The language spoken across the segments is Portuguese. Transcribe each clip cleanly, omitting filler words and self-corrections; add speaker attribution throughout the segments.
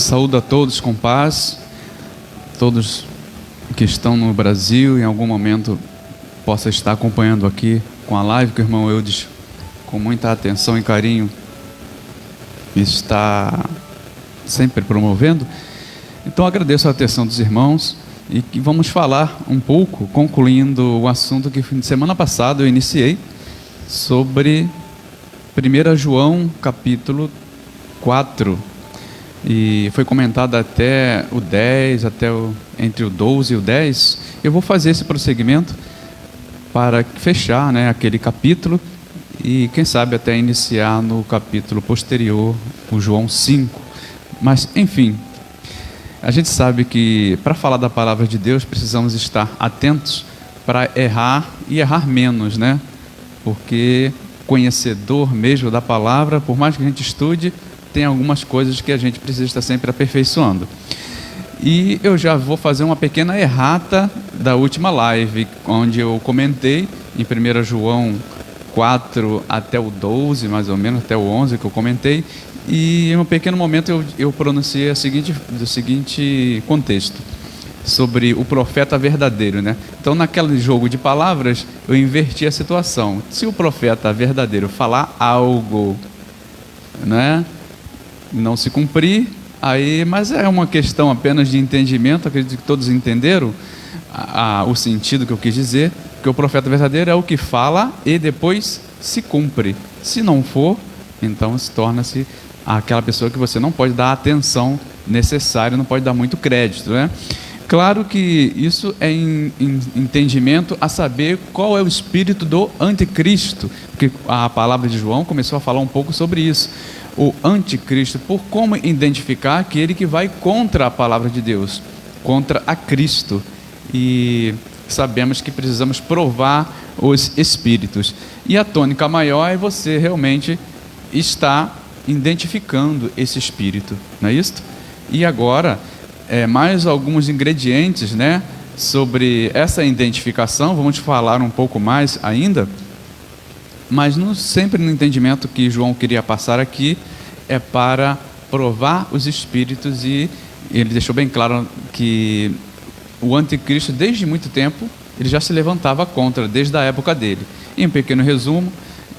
Speaker 1: Saúdo a todos com paz, todos que estão no Brasil, em algum momento possa estar acompanhando aqui com a live que o irmão Eudes, com muita atenção e carinho, está sempre promovendo. Então agradeço a atenção dos irmãos e que vamos falar um pouco, concluindo o assunto que semana passada eu iniciei, sobre 1 João capítulo 4, e foi comentado até o 10, entre o 12 e o 10. Eu vou fazer esse prosseguimento para fechar, aquele capítulo, e quem sabe até iniciar no capítulo posterior, o João 5. Mas, enfim, a gente sabe que para falar da palavra de Deus precisamos estar atentos para errar e errar menos, Porque conhecedor mesmo da palavra, por mais que a gente estude, tem algumas coisas que a gente precisa estar sempre aperfeiçoando. E eu já vou fazer uma pequena errata da última live, onde eu comentei em 1 João 4 até o 12, mais ou menos, até o 11 que eu comentei, e em um pequeno momento eu pronunciei o seguinte contexto, sobre o profeta verdadeiro, Então, naquele jogo de palavras, eu inverti a situação. Se o profeta verdadeiro falar algo, não se cumprir, mas é uma questão apenas de entendimento. Acredito que todos entenderam o sentido que eu quis dizer, que o profeta verdadeiro é o que fala e depois se cumpre. Se não for, então torna-se aquela pessoa que você não pode dar a atenção necessária, não pode dar muito crédito, Claro que isso é entendimento a saber qual é o espírito do anticristo, porque a palavra de João começou a falar um pouco sobre isso. O anticristo, por como identificar aquele que vai contra a palavra de Deus, contra a Cristo. E sabemos que precisamos provar os espíritos. E a tônica maior é você realmente estar identificando esse espírito, não é isso? E agora, mais alguns ingredientes, sobre essa identificação. Vamos falar um pouco mais ainda, mas sempre no entendimento que João queria passar aqui, é para provar os espíritos, e ele deixou bem claro que o anticristo, desde muito tempo, ele já se levantava contra, desde a época dele. Em um pequeno resumo,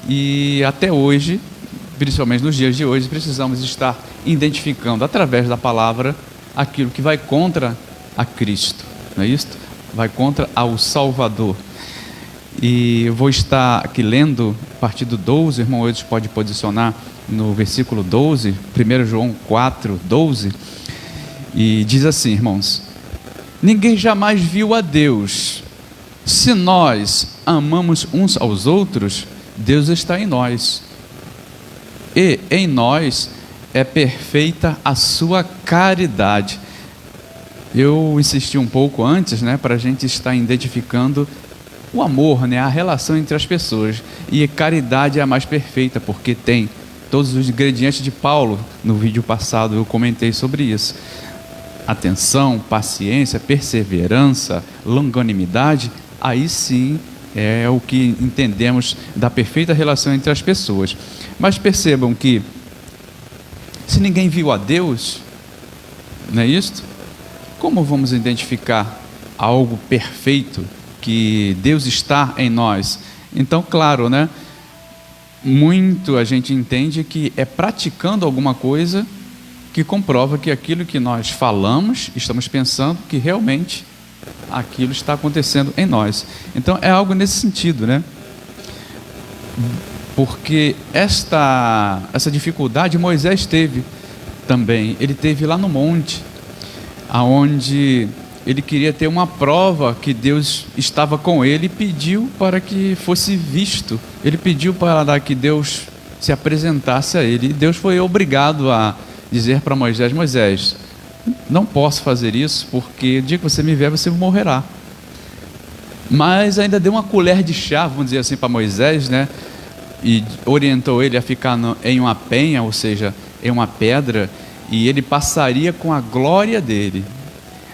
Speaker 1: e até hoje, principalmente nos dias de hoje, precisamos estar identificando, através da palavra, aquilo que vai contra a Cristo, não é isso? Vai contra ao Salvador. E eu vou estar aqui lendo a partir do 12, o irmão Eudes pode posicionar no versículo 12, 1 João 4, 12, e diz assim, irmãos: ninguém jamais viu a Deus. Se nós amamos uns aos outros, Deus está em nós, e em nós é perfeita a sua caridade. Eu insisti um pouco antes, para a gente estar identificando o amor, a relação entre as pessoas. E caridade é a mais perfeita, porque tem todos os ingredientes de Paulo. No vídeo passado eu comentei sobre isso: atenção, paciência, perseverança, longanimidade. Aí sim é o que entendemos da perfeita relação entre as pessoas. Mas percebam que, se ninguém viu a Deus, não é isso? Como vamos identificar algo perfeito, que Deus está em nós? Então, claro, muito a gente entende que é praticando alguma coisa que comprova que aquilo que nós falamos, estamos pensando, que realmente aquilo está acontecendo em nós. Então é algo nesse sentido, Porque essa dificuldade Moisés teve também. Ele teve lá no monte, aonde ele queria ter uma prova que Deus estava com ele, e pediu para que fosse visto. Ele pediu para que Deus se apresentasse a ele. E Deus foi obrigado a dizer para Moisés: Moisés, não posso fazer isso, porque o dia que você me ver, você morrerá. Mas ainda deu uma colher de chá, vamos dizer assim, para Moisés, e orientou ele a ficar em uma penha, ou seja, em uma pedra, e ele passaria com a glória dele.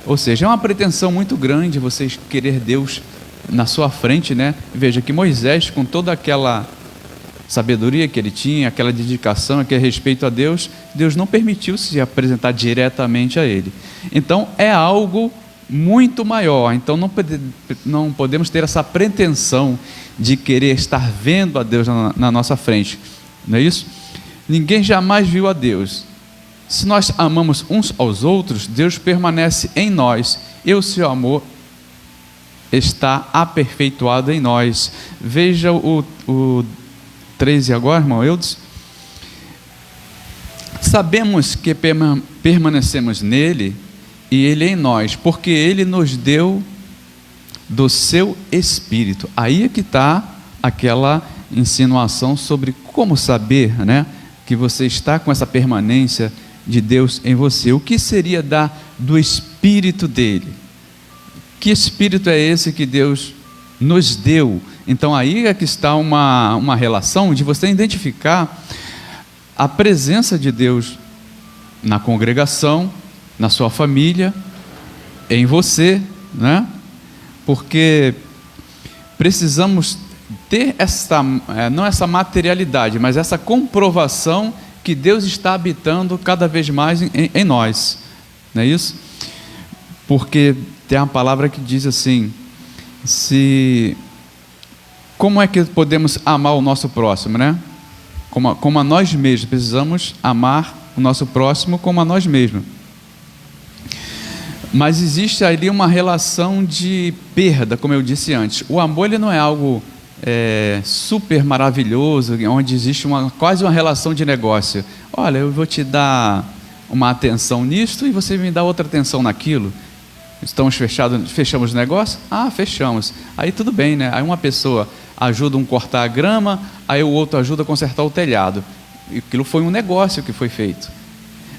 Speaker 1: Ou seja, é uma pretensão muito grande vocês querer Deus na sua frente, Veja que Moisés, com toda aquela sabedoria que ele tinha, aquela dedicação, aquele respeito a Deus, Deus não permitiu se apresentar diretamente a ele. Então é algo muito maior. Então não podemos ter essa pretensão de querer estar vendo a Deus na nossa frente, não é isso? Ninguém jamais viu a Deus. Se nós amamos uns aos outros, Deus permanece em nós e o seu amor está aperfeiçoado em nós. Veja o 13 agora, irmão Eudes. Sabemos que permanecemos nele e ele em nós, porque ele nos deu do seu Espírito. Aí é que está aquela insinuação sobre como saber, né, que você está com essa permanência de Deus em você. O que seria dar do Espírito dele? Que Espírito é esse que Deus nos deu? Então aí é que está uma relação de você identificar a presença de Deus na congregação, na sua família, em você, né? Porque precisamos ter não essa materialidade, mas essa comprovação que Deus está habitando cada vez mais em nós, não é isso? Porque tem uma palavra que diz assim: como é que podemos amar o nosso próximo, né? Como a nós mesmos, precisamos amar o nosso próximo como a nós mesmos. Mas existe ali uma relação de perda, como eu disse antes. O amor ele não é algo super maravilhoso, onde existe quase uma relação de negócio. Olha, eu vou te dar uma atenção nisto e você me dá outra atenção naquilo. Estamos fechamos o negócio? Ah, fechamos. Aí tudo bem, né? Aí uma pessoa ajuda a cortar a grama, aí o outro ajuda a consertar o telhado. E aquilo foi um negócio que foi feito.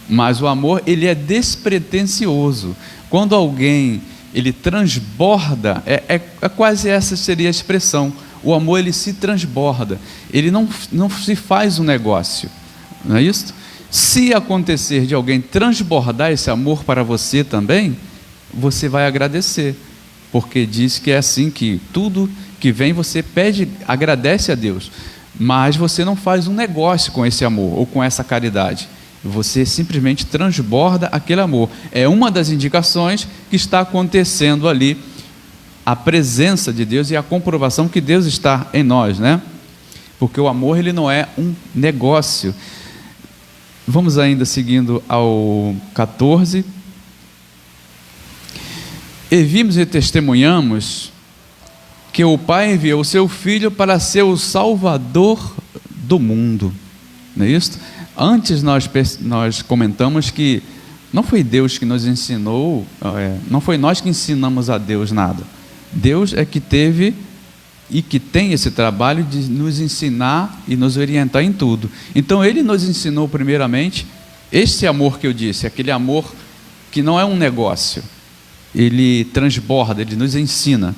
Speaker 1: Mas o amor, ele é despretensioso. Quando alguém, ele transborda, quase essa seria a expressão. O amor, ele se transborda. Ele não se faz um negócio. Não é isso? Se acontecer de alguém transbordar esse amor para você também, você vai agradecer. Porque diz que é assim que tudo que vem você pede, agradece a Deus. Mas você não faz um negócio com esse amor ou com essa caridade. Você simplesmente transborda aquele amor. É uma das indicações que está acontecendo ali, a presença de Deus e a comprovação que Deus está em nós, né? Porque o amor, ele não é um negócio. Vamos ainda seguindo ao 14. E vimos e testemunhamos que o Pai enviou o seu Filho para ser o Salvador do mundo. Não é isso? Antes nós comentamos que não foi Deus que nos ensinou, não foi nós que ensinamos a Deus nada. Deus é que teve e que tem esse trabalho de nos ensinar e nos orientar em tudo. Então Ele nos ensinou primeiramente esse amor que eu disse, aquele amor que não é um negócio. Ele transborda, Ele nos ensina.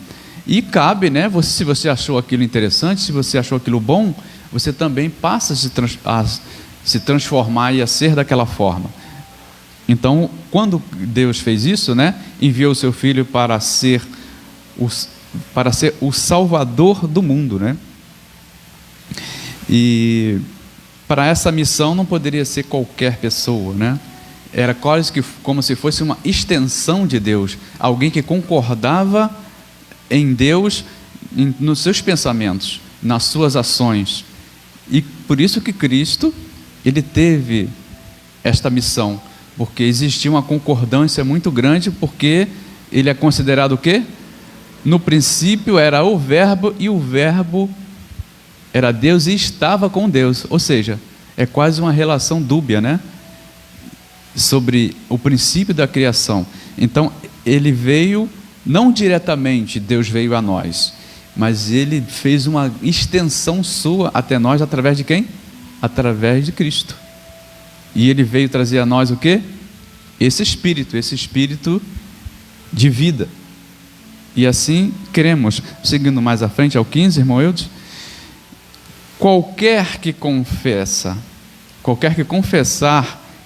Speaker 1: E cabe, né? Se você achou aquilo interessante, se você achou aquilo bom, você também passa a se transformar e a ser daquela forma. Então, quando Deus fez isso, né? Enviou o seu Filho para ser o Salvador do mundo, né? E para essa missão não poderia ser qualquer pessoa, né? Era quase que como se fosse uma extensão de Deus, alguém que concordava em Deus, nos seus pensamentos, nas suas ações. E por isso que Cristo, Ele teve esta missão, porque existia uma concordância muito grande, porque Ele é considerado o quê? No princípio era o Verbo, e o Verbo era Deus e estava com Deus. Ou seja, é quase uma relação dúbia, né? Sobre o princípio da criação. Então, Ele veio, não diretamente Deus veio a nós, mas Ele fez uma extensão sua até nós, através de quem? Através de Cristo. E Ele veio trazer a nós o quê? Esse Espírito de vida. E assim queremos, seguindo mais à frente, ao 15, irmão Eudes, qualquer que confessar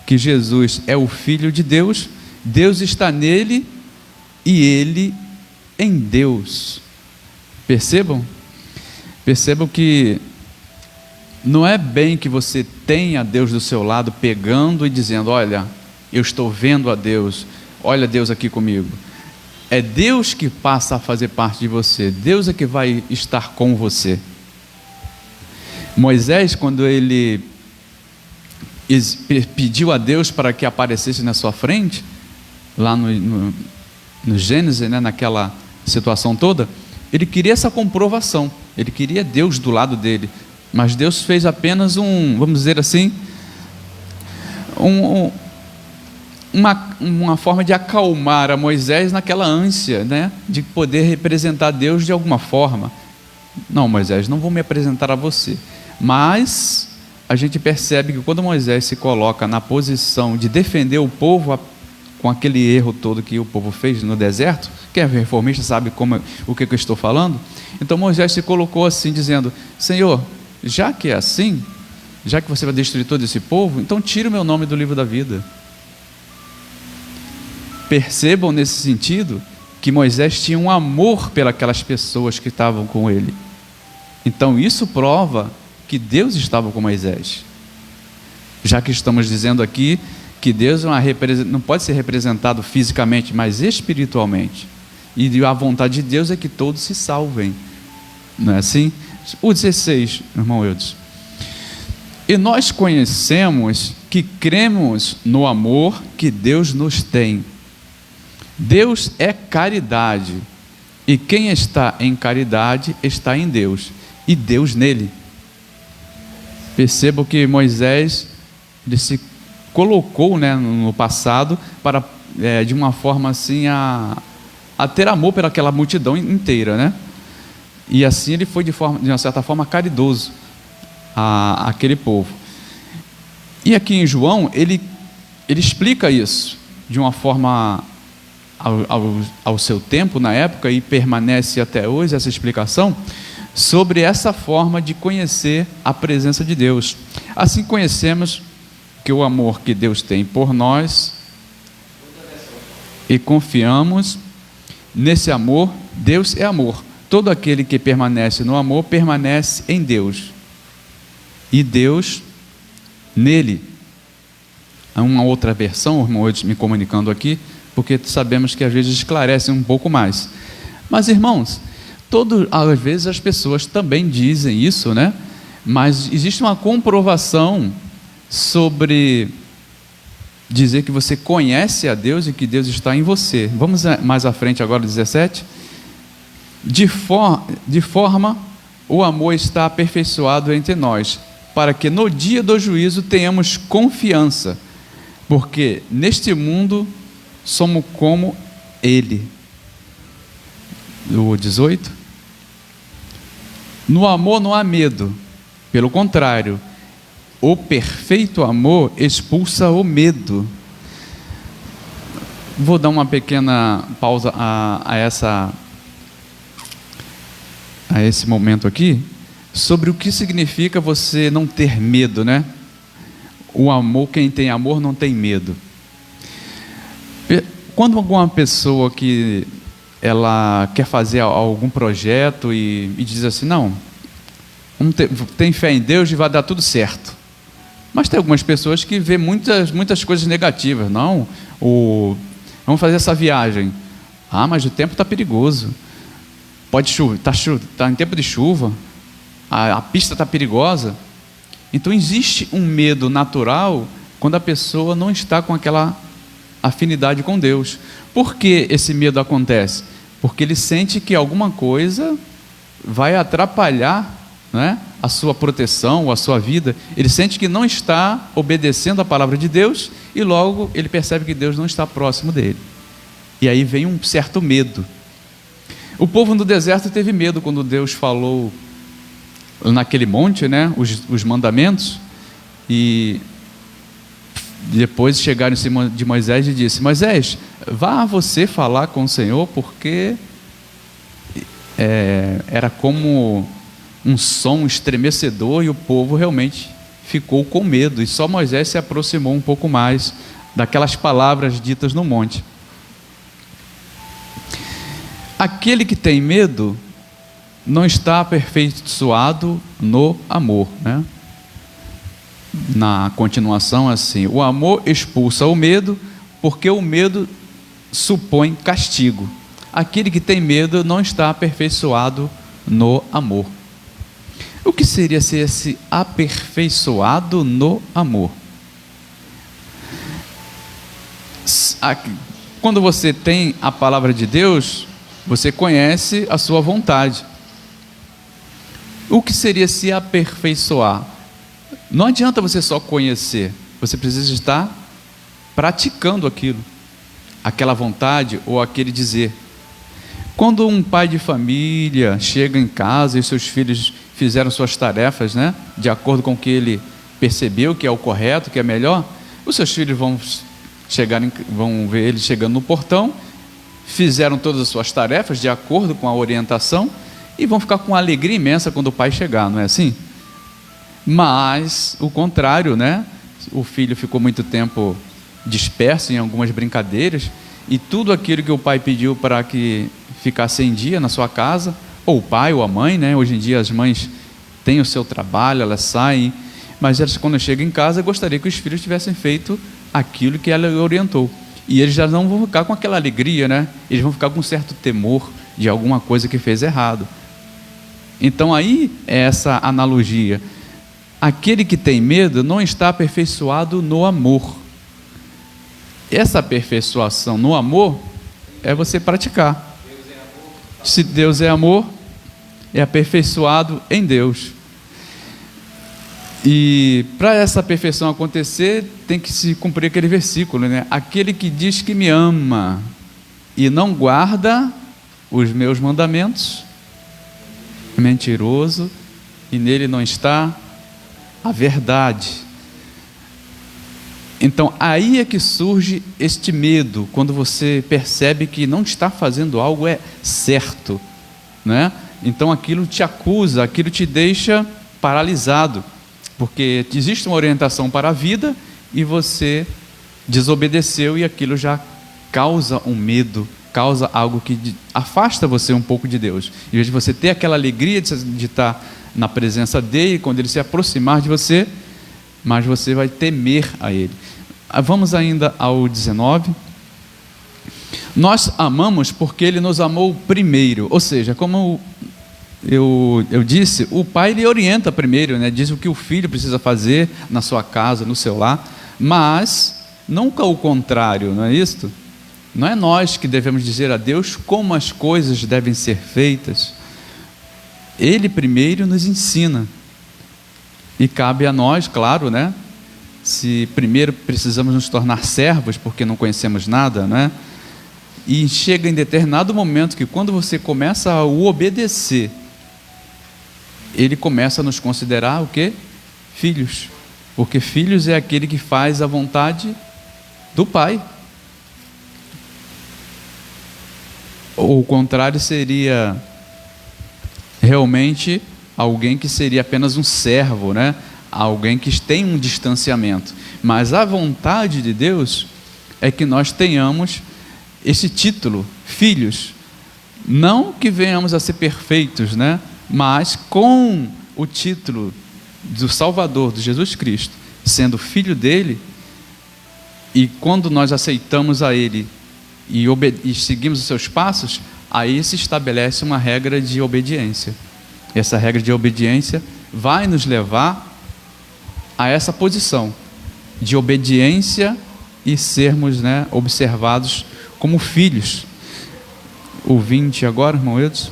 Speaker 1: que Jesus é o Filho de Deus, Deus está nele e ele em Deus. Percebam que não é bem que você tenha Deus do seu lado pegando e dizendo: olha, eu estou vendo a Deus, olha Deus aqui comigo. É Deus que passa a fazer parte de você, Deus é que vai estar com você. Moisés, quando ele pediu a Deus para que aparecesse na sua frente, lá no Gênesis, né, naquela situação toda, ele queria essa comprovação, ele queria Deus do lado dele, mas Deus fez apenas vamos dizer assim, uma forma de acalmar a Moisés naquela ânsia, né, de poder representar Deus de alguma forma. Não, Moisés, não vou me apresentar a você. Mas a gente percebe que quando Moisés se coloca na posição de defender o povo com aquele erro todo que o povo fez no deserto, quem é reformista sabe o que eu estou falando. Então Moisés se colocou assim, dizendo: Senhor, já que é assim, já que você vai destruir todo esse povo, então tira o meu nome do livro da vida. Percebam nesse sentido que Moisés tinha um amor pelas pessoas que estavam com ele. Então isso prova que Deus estava com Moisés. Já que estamos dizendo aqui que Deus não pode ser representado fisicamente, mas espiritualmente. E a vontade de Deus é que todos se salvem. Não é assim? O 16, irmão Eudes. E nós conhecemos que cremos no amor que Deus nos tem. Deus é caridade, e quem está em caridade está em Deus, e Deus nele. Percebo que Moisés, ele se colocou, né, no passado para, de uma forma assim, a ter amor pelaquela multidão inteira, né? E assim ele foi de uma certa forma caridoso àquele povo. E aqui em João ele explica isso de uma forma ao seu tempo, na época, e permanece até hoje essa explicação sobre essa forma de conhecer a presença de Deus. Assim conhecemos que o amor que Deus tem por nós e confiamos nesse amor. Deus é amor. Todo aquele que permanece no amor permanece em Deus e Deus nele. Há uma outra versão, o irmão hoje me comunicando aqui, porque sabemos que às vezes esclarece um pouco mais. Mas, irmãos, às vezes as pessoas também dizem isso, né? Mas existe uma comprovação sobre dizer que você conhece a Deus e que Deus está em você. Vamos mais à frente agora, 17. De forma o amor está aperfeiçoado entre nós, para que no dia do juízo tenhamos confiança, porque neste mundo somos como Ele. O 18. No amor não há medo, pelo contrário, o perfeito amor expulsa o medo. Vou dar uma pequena pausa a esse momento aqui, sobre o que significa você não ter medo, né? O amor, quem tem amor não tem medo. Quando alguma pessoa que ela quer fazer algum projeto e diz assim: não, tem fé em Deus e vai dar tudo certo. Mas tem algumas pessoas que vê muitas coisas negativas. Não, vamos fazer essa viagem. Mas o tempo está perigoso. Pode chover, está em tempo de chuva, a pista está perigosa. Então existe um medo natural quando a pessoa não está com aquela afinidade com Deus. Por que esse medo acontece? Porque ele sente que alguma coisa vai atrapalhar, né, a sua proteção, a sua vida. Ele sente que não está obedecendo a palavra de Deus e logo ele percebe que Deus não está próximo dele. E aí vem um certo medo. O povo no deserto teve medo quando Deus falou naquele monte, né, os mandamentos, e depois chegaram em cima de Moisés e disse: Moisés, vá você falar com o Senhor, porque era como um som estremecedor e o povo realmente ficou com medo, e só Moisés se aproximou um pouco mais daquelas palavras ditas no monte. Aquele que tem medo não está aperfeiçoado no amor, né? Na continuação, assim: o amor expulsa o medo, porque o medo supõe castigo. Aquele que tem medo não está aperfeiçoado no amor. O que seria ser esse aperfeiçoado no amor? Quando você tem a palavra de Deus, você conhece a sua vontade. O que seria se aperfeiçoar? Não adianta você só conhecer, você precisa estar praticando aquilo, aquela vontade ou aquele dizer. Quando um pai de família chega em casa e seus filhos fizeram suas tarefas, né, de acordo com o que ele percebeu que é o correto, que é melhor, os seus filhos vão ver ele chegando no portão, fizeram todas as suas tarefas de acordo com a orientação e vão ficar com uma alegria imensa quando o pai chegar, não é assim? Mas o contrário, né? O filho ficou muito tempo disperso em algumas brincadeiras e tudo aquilo que o pai pediu para que ficasse em dia na sua casa, ou o pai ou a mãe, né? Hoje em dia as mães têm o seu trabalho, elas saem, mas elas, quando chegam em casa, gostaria que os filhos tivessem feito aquilo que ela orientou. E eles já não vão ficar com aquela alegria, né? Eles vão ficar com um certo temor de alguma coisa que fez errado. Então aí é essa analogia. Aquele que tem medo não está aperfeiçoado no amor. Essa aperfeiçoação no amor é você praticar. Se Deus é amor, é aperfeiçoado em Deus. E para essa perfeição acontecer, tem que se cumprir aquele versículo, né? Aquele que diz que me ama e não guarda os meus mandamentos, é mentiroso, e nele não está a verdade. Então aí é que surge este medo, quando você percebe que não está fazendo algo certo, né? Então aquilo te acusa, aquilo te deixa paralisado, porque existe uma orientação para a vida e você desobedeceu, e aquilo já causa um medo, causa algo que afasta você um pouco de Deus. Em vez de você ter aquela alegria de estar na presença dele, quando ele se aproximar de você, mas você vai temer a ele. Vamos ainda ao 19. Nós amamos porque ele nos amou primeiro. Ou seja, como eu disse, o pai ele orienta primeiro, né? Diz o que o filho precisa fazer na sua casa, no seu lar, mas nunca o contrário, não é isto? Não é nós que devemos dizer a Deus como as coisas devem ser feitas. Ele primeiro nos ensina. E cabe a nós, claro, né? Se primeiro precisamos nos tornar servos porque não conhecemos nada, né? E chega em determinado momento que quando você começa a o obedecer, ele começa a nos considerar o quê? Filhos. Porque filhos é aquele que faz a vontade do Pai. Ou o contrário seria realmente alguém que seria apenas um servo, né? Alguém que tem um distanciamento. Mas a vontade de Deus é que nós tenhamos esse título, filhos. Não que venhamos a ser perfeitos, né? Mas com o título do Salvador, de Jesus Cristo, sendo filho dele, e quando nós aceitamos a ele e seguimos os seus passos, aí se estabelece uma regra de obediência. Essa regra de obediência vai nos levar a essa posição de obediência e sermos, né, observados como filhos. O 20 agora, irmão Edson.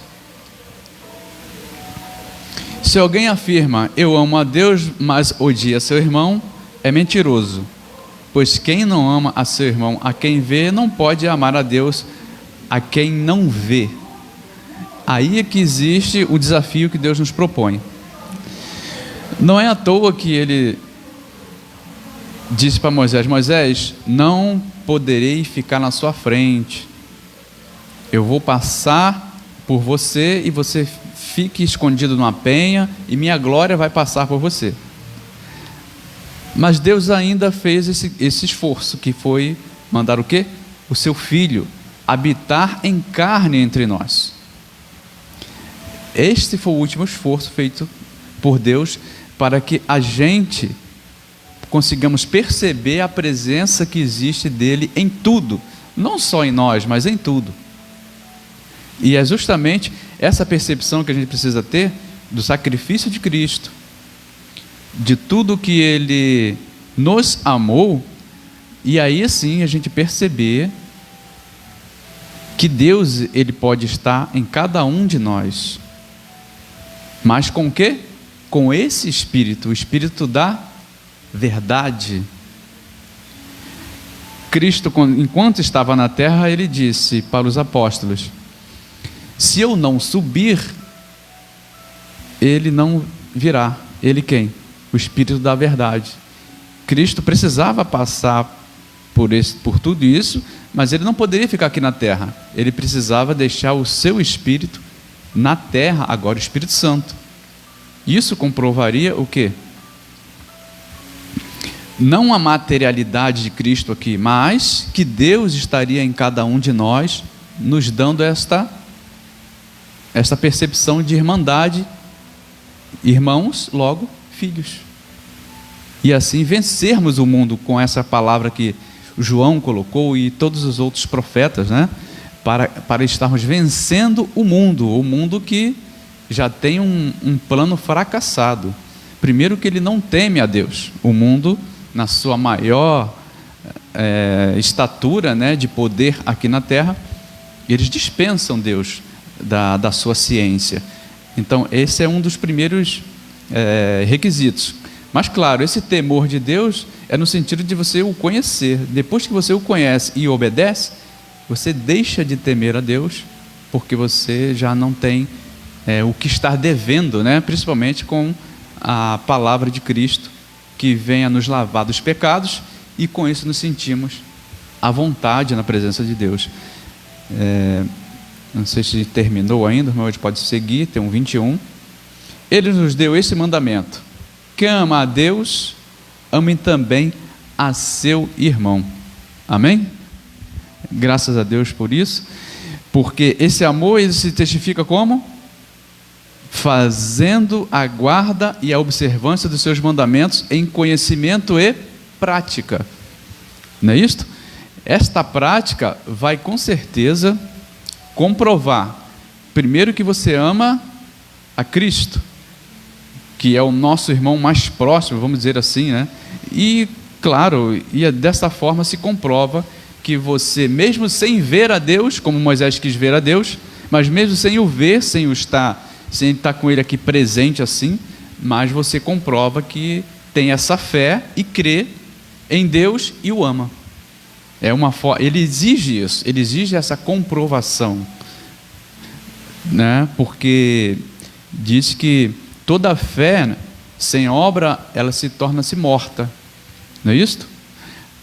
Speaker 1: Se alguém afirma, eu amo a Deus, mas odia seu irmão, é mentiroso. Pois quem não ama a seu irmão, a quem vê, não pode amar a Deus, a quem não vê. Aí é que existe o desafio que Deus nos propõe. Não é à toa que ele disse para Moisés, Moisés, não poderei ficar na sua frente. Eu vou passar por você e você fique escondido numa penha e minha glória vai passar por você. Mas Deus ainda fez esse esforço, que foi mandar o quê? O seu Filho habitar em carne entre nós. Este foi o último esforço feito por Deus para que a gente consigamos perceber a presença que existe dele em tudo, não só em nós, mas em tudo. E é justamente essa percepção que a gente precisa ter do sacrifício de Cristo, de tudo que ele nos amou, e aí sim a gente perceber que Deus, ele pode estar em cada um de nós. Mas com o quê? Com esse Espírito, o Espírito da verdade. Cristo, enquanto estava na terra, ele disse para os apóstolos: se eu não subir, ele não virá. Ele quem? O Espírito da verdade. Cristo precisava passar por tudo isso, mas ele não poderia ficar aqui na terra. Ele precisava deixar o seu Espírito na terra, agora o Espírito Santo. Isso comprovaria o quê? Não a materialidade de Cristo aqui, mas que Deus estaria em cada um de nós, nos dando esta percepção de irmandade, irmãos, logo filhos. E assim vencermos o mundo com essa palavra que João colocou e todos os outros profetas, né? Para estarmos vencendo o mundo que já tem um plano fracassado. Primeiro que ele não teme a Deus. O mundo, na sua maior estatura, né, de poder aqui na terra, eles dispensam Deus da sua ciência. Então esse é um dos primeiros requisitos. Mas claro, esse temor de Deus é no sentido de você o conhecer. Depois que você o conhece e obedece, você deixa de temer a Deus, porque você já não tem o que estar devendo, né? Principalmente com a palavra de Cristo, que vem a nos lavar dos pecados, e com isso nos sentimos à vontade na presença de Deus. Não sei se terminou ainda, mas hoje pode seguir, tem um 21. Ele nos deu esse mandamento: quem ama a Deus, ame também a seu irmão. Amém? Graças a Deus por isso, porque esse amor, ele se testifica como? Fazendo a guarda e a observância dos seus mandamentos em conhecimento e prática. Não é isto? Esta prática vai com certeza comprovar, primeiro, que você ama a Cristo, que é o nosso irmão mais próximo, vamos dizer assim, né? E, claro, dessa forma se comprova que você, mesmo sem ver a Deus, como Moisés quis ver a Deus, mas mesmo sem o ver, sem estar com ele aqui presente assim, mas você comprova que tem essa fé e crê em Deus e o ama. Ele exige isso, ele exige essa comprovação, né? Porque diz que toda fé sem obra, ela se torna-se morta, não é isto?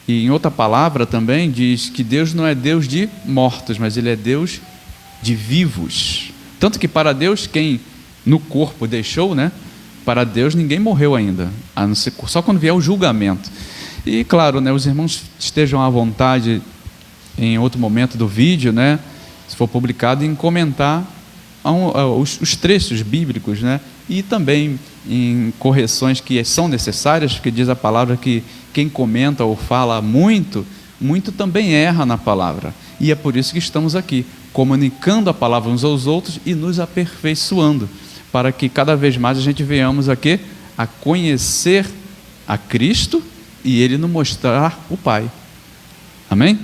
Speaker 1: E em outra palavra também diz que Deus não é Deus de mortos, mas ele é Deus de vivos. Tanto que para Deus, quem no corpo deixou, né? Para Deus ninguém morreu ainda, a não ser só quando vier o julgamento. E claro, né, os irmãos estejam à vontade em outro momento do vídeo, né, se for publicado, em comentar os trechos bíblicos, né, e também em correções que são necessárias, porque diz a palavra que quem comenta ou fala muito também erra na palavra. E é por isso que estamos aqui, comunicando a palavra uns aos outros e nos aperfeiçoando, para que cada vez mais a gente venhamos aqui a conhecer a Cristo e Ele nos mostrar o Pai. Amém?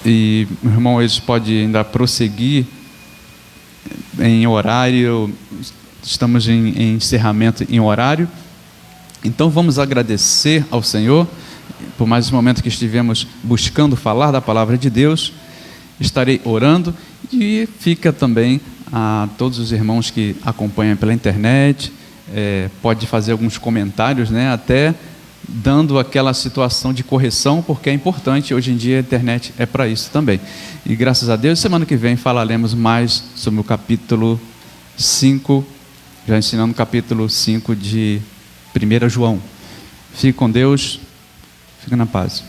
Speaker 1: E o irmão Elis pode ainda prosseguir em horário, estamos em encerramento em horário, então vamos agradecer ao Senhor por mais esse momento que estivemos buscando falar da palavra de Deus. Estarei orando e fica também a todos os irmãos que acompanham pela internet, pode fazer alguns comentários, né, até dando aquela situação de correção, porque é importante, hoje em dia a internet é para isso também. E graças a Deus, semana que vem falaremos mais sobre o capítulo 5, já ensinando o capítulo 5 de 1 João. Fique com Deus, fique na paz.